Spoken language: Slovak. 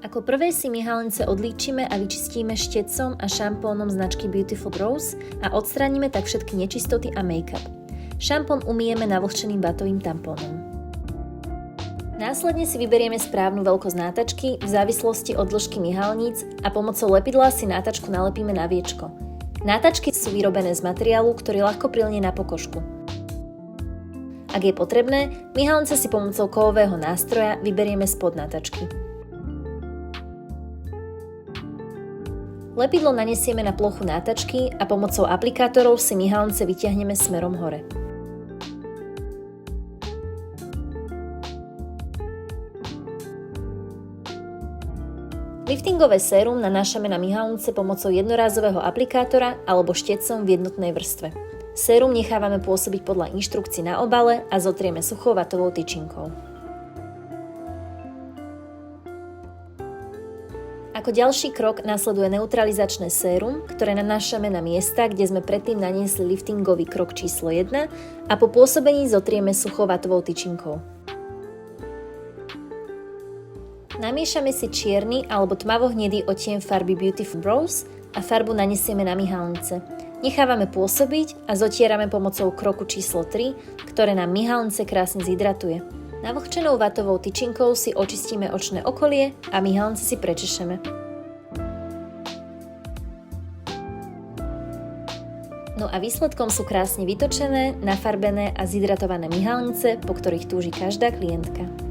Ako prvé si myhalnice odlíčime a vyčistíme štecom a šampónom značky Beautiful Rose a odstránime tak všetky nečistoty a make-up. Šampón umyjeme navlhčeným batovým tampónom. Následne si vyberieme správnu veľkosť nátačky v závislosti od dĺžky myhalníc a pomocou lepidla si nátačku nalepíme na viečko. Nátačky sú vyrobené z materiálu, ktorý ľahko prilnie na pokožku. Ak je potrebné, myhalnice si pomocou kovového nástroja vyberieme spod nátačky. Lepidlo nanesieme na plochu nátačky a pomocou aplikátorov si myhalnice vytiahneme smerom hore. Liftingové sérum nanášame na myhalnice pomocou jednorázového aplikátora alebo štecom v jednotnej vrstve. Sérum nechávame pôsobiť podľa inštrukcií na obale a zotrieme suchou vatovou tyčinkou. Ako ďalší krok nasleduje neutralizačné sérum, ktoré nanášame na miesta, kde sme predtým naniesli liftingový krok číslo 1 a po pôsobení zotrieme suchou vatovou tyčinkou. Namiešame si čierny alebo tmavohnedý odtieň farby Beautiful Rose a farbu nanesieme na myhalnice. Nechávame pôsobiť a zotierame pomocou kroku číslo 3, ktoré nám myhalnice krásne zhydratuje. Navlhčenou vatovou tyčinkou si očistíme očné okolie a myhalnice si prečešeme. No a výsledkom sú krásne vytočené, nafarbené a zhydratované myhalnice, po ktorých túži každá klientka.